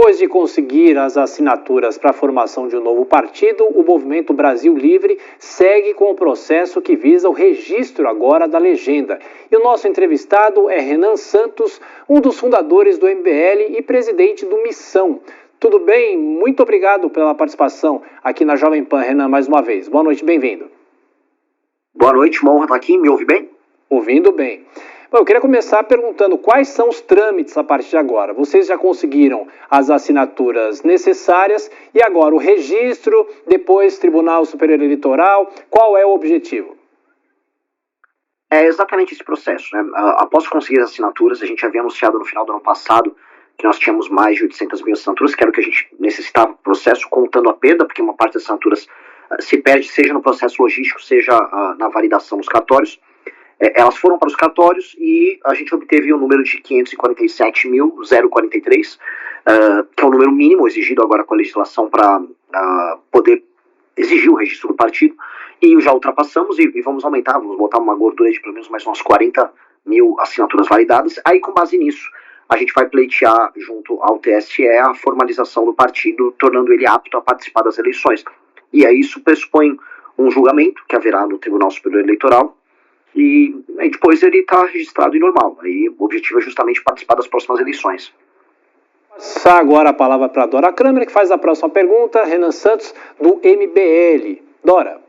Depois de conseguir as assinaturas para a formação de um novo partido, o Movimento Brasil Livre segue com o processo que visa o registro agora da legenda. E o nosso entrevistado é Renan Santos, um dos fundadores do MBL e presidente do Missão. Tudo bem? Muito obrigado pela participação aqui na Jovem Pan, Renan, mais uma vez. Boa noite, bem-vindo. Boa noite, uma honra estar aqui. Me ouve bem? Ouvindo bem. Bom, eu queria começar perguntando quais são os trâmites a partir de agora. Vocês já conseguiram as assinaturas necessárias e agora o registro, depois Tribunal Superior Eleitoral, qual é o objetivo? É exatamente esse processo, né? Após conseguir as assinaturas, a gente havia anunciado no final do ano passado que nós tínhamos mais de 800 mil assinaturas, que era o que a gente necessitava do processo, contando a perda, porque uma parte das assinaturas se perde, seja no processo logístico, seja na validação dos cartórios. Elas foram para os cartórios e a gente obteve o número de 547.043, que é o número mínimo exigido agora com a legislação para poder exigir o registro do partido, e já ultrapassamos e vamos aumentar, vamos botar uma gordura de pelo menos mais umas 40 mil assinaturas validadas. Aí, com base nisso, a gente vai pleitear junto ao TSE a formalização do partido, tornando ele apto a participar das eleições. E aí isso pressupõe um julgamento que haverá no Tribunal Superior Eleitoral, e aí depois ele está registrado e normal. Aí o objetivo é justamente participar das próximas eleições. Vou passar agora a palavra para a Dora Kramer, que faz a próxima pergunta. Renan Santos, do MBL. Dora.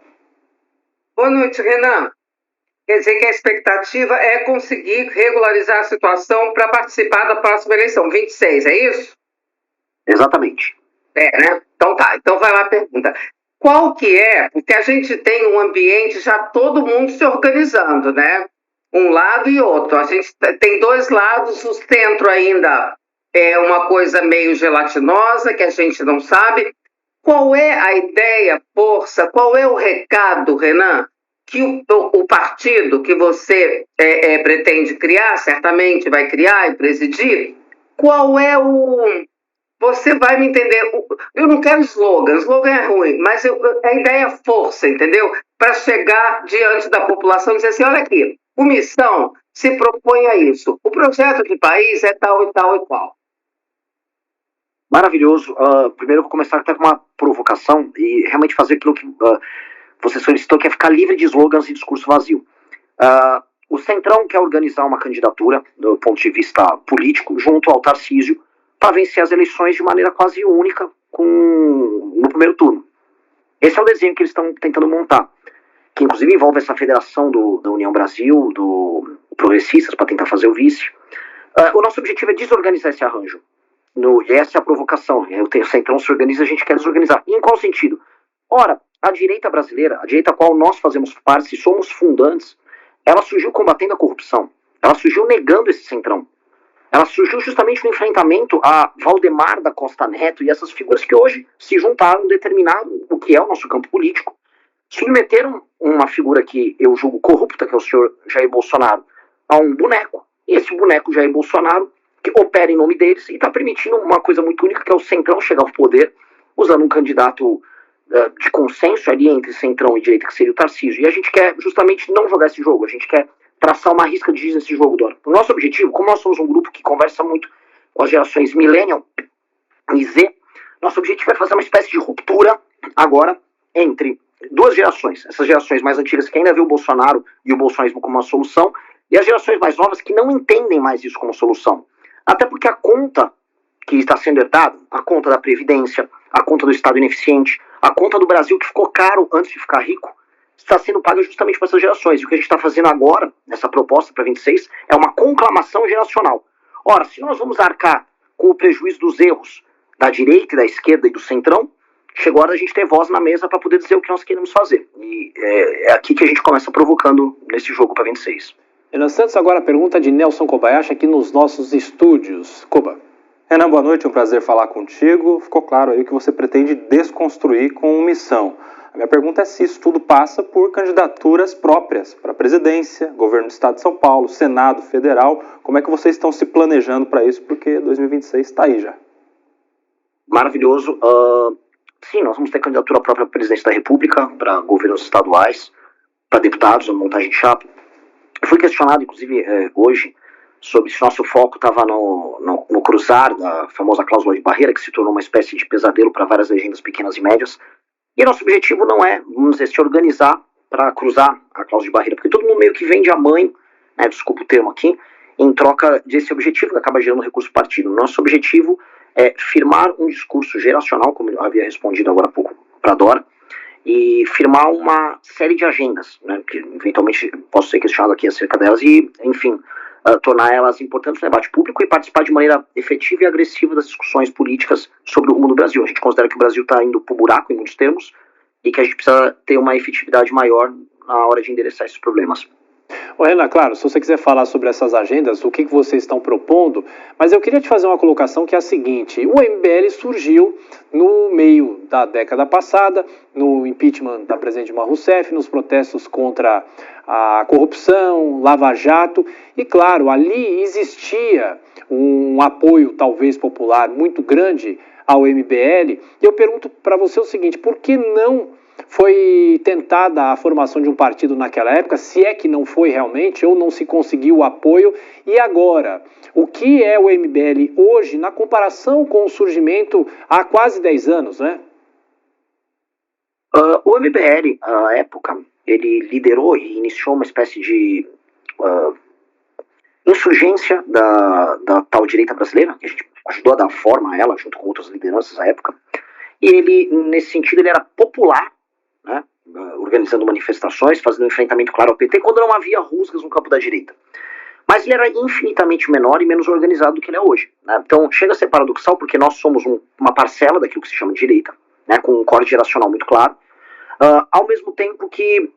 Boa noite, Renan. Quer dizer que a expectativa é conseguir regularizar a situação para participar da próxima eleição, 26, é isso? Exatamente. Né? Então tá, então vai lá a pergunta. Qual que é, porque a gente tem um ambiente já todo mundo se organizando, né? Um lado e outro. A gente tem dois lados, o centro ainda é uma coisa meio gelatinosa, que a gente não sabe. Qual é a ideia, força, qual é o recado, Renan, que o partido que você pretende criar, certamente vai criar e presidir, qual é o... Você vai me entender. Eu não quero slogan é ruim, mas a ideia é força, entendeu? Para chegar diante da população e dizer assim, olha aqui, o Missão se propõe a isso. O projeto de país é tal e tal e qual. Maravilhoso. Primeiro eu vou começar até com uma provocação e realmente fazer aquilo que você solicitou, que é ficar livre de slogans e discurso vazio. O Centrão quer organizar uma candidatura, do ponto de vista político, junto ao Tarcísio, para vencer as eleições de maneira quase única no primeiro turno. Esse é o desenho que eles estão tentando montar, que inclusive envolve essa federação da União Brasil, do Progressistas, para tentar fazer o vice. O nosso objetivo é desorganizar esse arranjo. E essa é a provocação. O Centrão se organiza, a gente quer desorganizar. E em qual sentido? Ora, a direita brasileira, a direita a qual nós fazemos parte, e somos fundantes, ela surgiu combatendo a corrupção. Ela surgiu negando esse Centrão. Ela surgiu justamente no enfrentamento a Valdemar da Costa Neto e essas figuras que hoje se juntaram, determinaram o que é o nosso campo político, submeteram uma figura que eu julgo corrupta, que é o senhor Jair Bolsonaro, a um boneco. E esse boneco Jair Bolsonaro, que opera em nome deles e está permitindo uma coisa muito única, que é o Centrão chegar ao poder, usando um candidato de consenso ali entre Centrão e direita, que seria o Tarcísio. E a gente quer justamente não jogar esse jogo, a gente quer traçar uma risca de giz nesse jogo, Dora. O nosso objetivo, como nós somos um grupo que conversa muito com as gerações Millennial e Z, nosso objetivo é fazer uma espécie de ruptura agora entre duas gerações. Essas gerações mais antigas que ainda vê o Bolsonaro e o bolsonarismo como uma solução, e as gerações mais novas que não entendem mais isso como solução. Até porque a conta que está sendo herdada, a conta da Previdência, a conta do Estado ineficiente, a conta do Brasil que ficou caro antes de ficar rico, está sendo paga justamente para essas gerações. E o que a gente está fazendo agora, nessa proposta para 26, é uma conclamação geracional. Ora, se nós vamos arcar com o prejuízo dos erros da direita e da esquerda e do centrão, chegou a hora da gente ter voz na mesa para poder dizer o que nós queremos fazer. E é aqui que a gente começa provocando nesse jogo para 26. Renan Santos, agora a pergunta de Nelson Kobayashi aqui nos nossos estúdios. Koba. Renan, boa noite, é um prazer falar contigo. Ficou claro aí que você pretende desconstruir com Missão. A minha pergunta é se isso tudo passa por candidaturas próprias para a presidência, governo do estado de São Paulo, Senado Federal. Como é que vocês estão se planejando para isso? Porque 2026 está aí já. Maravilhoso. Sim, nós vamos ter candidatura própria para presidente da República, para governos estaduais, para deputados, a montagem de chapa. Eu fui questionado, inclusive, hoje, sobre se nosso foco estava no cruzar da famosa cláusula de barreira, que se tornou uma espécie de pesadelo para várias legendas pequenas e médias. E nosso objetivo não é, vamos dizer, se organizar para cruzar a cláusula de barreira, porque todo mundo meio que vende a mãe, né, desculpa o termo aqui, em troca desse objetivo que acaba gerando recurso partido. Nosso objetivo é firmar um discurso geracional, como eu havia respondido agora há pouco para a Dora, e firmar uma série de agendas, né, que eventualmente posso ser questionado aqui acerca delas, e, enfim, tornar elas importantes no debate público e participar de maneira efetiva e agressiva das discussões políticas sobre o rumo do Brasil. A gente considera que o Brasil está indo para o buraco em muitos termos e que a gente precisa ter uma efetividade maior na hora de endereçar esses problemas. Ô Renan, claro, se você quiser falar sobre essas agendas, o que vocês estão propondo, mas eu queria te fazer uma colocação que é a seguinte: o MBL surgiu no meio da década passada, no impeachment da presidente Dilma Rousseff, nos protestos contra a corrupção, Lava Jato, e claro, ali existia um apoio talvez popular muito grande ao MBL, e eu pergunto para você o seguinte: por que não foi tentada a formação de um partido naquela época, se é que não foi realmente, ou não se conseguiu o apoio, e agora, o que é o MBL hoje na comparação com o surgimento há quase 10 anos, né? O MBL, à época, ele liderou e iniciou uma espécie de insurgência da tal direita brasileira, que a gente ajudou a dar forma a ela, junto com outras lideranças à época, e ele, nesse sentido, ele era popular, né, organizando manifestações, fazendo um enfrentamento claro ao PT, quando não havia rusgas no campo da direita. Mas ele era infinitamente menor e menos organizado do que ele é hoje, né? Então chega a ser paradoxal, porque nós somos uma parcela daquilo que se chama de direita, né, com um corte geracional muito claro, ao mesmo tempo que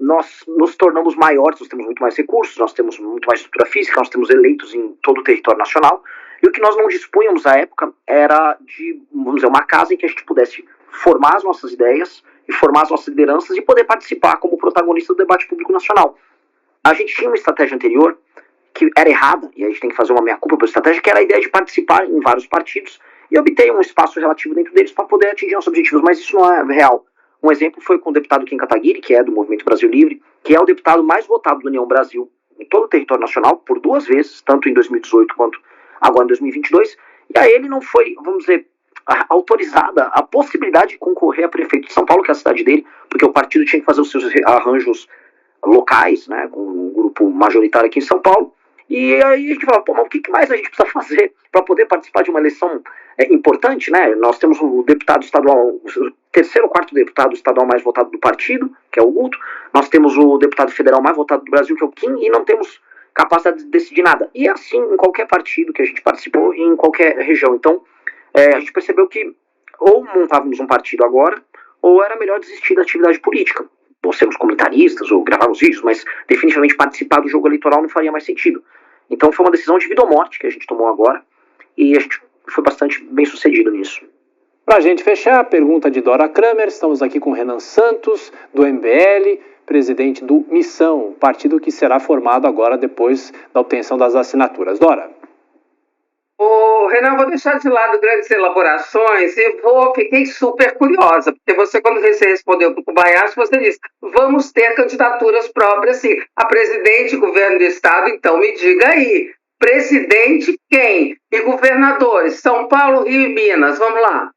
nós nos tornamos maiores, nós temos muito mais recursos, nós temos muito mais estrutura física, nós temos eleitos em todo o território nacional, e o que nós não dispunhamos à época era de, vamos dizer, uma casa em que a gente pudesse formar as nossas ideias e formar as nossas lideranças e poder participar como protagonista do debate público nacional. A gente tinha uma estratégia anterior que era errada, e a gente tem que fazer uma meia-culpa pela estratégia, que era a ideia de participar em vários partidos e obter um espaço relativo dentro deles para poder atingir nossos objetivos, mas isso não é real. Um exemplo foi com o deputado Kim Kataguiri, que é do Movimento Brasil Livre, que é o deputado mais votado do União Brasil em todo o território nacional, por 2 vezes, tanto em 2018 quanto agora em 2022, e a ele não foi, vamos dizer, autorizada a possibilidade de concorrer a prefeito de São Paulo, que é a cidade dele, porque o partido tinha que fazer os seus arranjos locais, né, com um grupo majoritário aqui em São Paulo, e aí a gente fala, pô, mas o que mais a gente precisa fazer para poder participar de uma eleição importante, né? Nós temos o deputado estadual, o 3º ou 4º deputado estadual mais votado do partido, que é o Guto, nós temos o deputado federal mais votado do Brasil, que é o Kim, e não temos capacidade de decidir nada. E assim em qualquer partido que a gente participou e em qualquer região. Então, a gente percebeu que ou montávamos um partido agora, ou era melhor desistir da atividade política. Ou sermos comentaristas, ou gravarmos vídeos, mas definitivamente participar do jogo eleitoral não faria mais sentido. Então foi uma decisão de vida ou morte que a gente tomou agora, e a gente foi bastante bem sucedido nisso. Para a gente fechar, a pergunta de Dora Kramer, estamos aqui com Renan Santos, do MBL, presidente do Missão, partido que será formado agora depois da obtenção das assinaturas. Dora. Ô, Renan, vou deixar de lado grandes elaborações e fiquei super curiosa, porque você, quando você respondeu para o Kobayashi, você disse, vamos ter candidaturas próprias, sim, a presidente, governo do estado, então me diga aí, presidente quem? E governadores, São Paulo, Rio e Minas, vamos lá.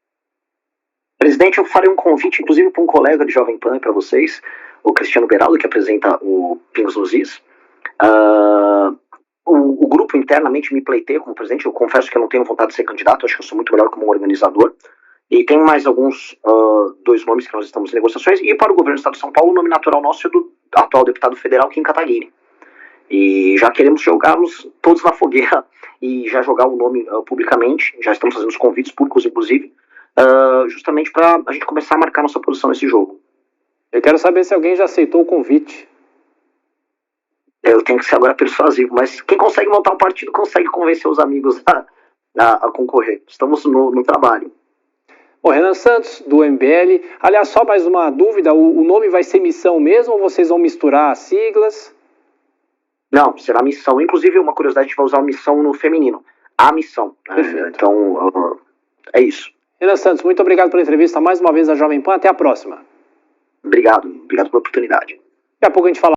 Presidente, eu farei um convite, inclusive, para um colega de Jovem Pan para vocês, o Cristiano Beraldo, que apresenta o Pingos nos Is. O grupo internamente me pleiteia como presidente. Eu confesso que eu não tenho vontade de ser candidato, acho que eu sou muito melhor como organizador. E tem mais alguns 2 nomes que nós estamos em negociações. E para o governo do estado de São Paulo, o nome natural nosso é do atual deputado federal Kim Kataguiri. E já queremos jogá-los todos na fogueira e já jogar o nome publicamente. Já estamos fazendo os convites públicos, inclusive, justamente para a gente começar a marcar nossa posição nesse jogo. Eu quero saber se alguém já aceitou o convite. Eu tenho que ser agora persuasivo, mas quem consegue montar um partido consegue convencer os amigos a concorrer. Estamos no trabalho. Bom, Renan Santos, do MBL. Aliás, só mais uma dúvida, o nome vai ser Missão mesmo ou vocês vão misturar as siglas? Não, será Missão. Inclusive, uma curiosidade, a gente vai usar o Missão no feminino. A Missão. Então, é isso. Renan Santos, muito obrigado pela entrevista mais uma vez à Jovem Pan. Até a próxima. Obrigado pela oportunidade. Daqui a pouco a gente fala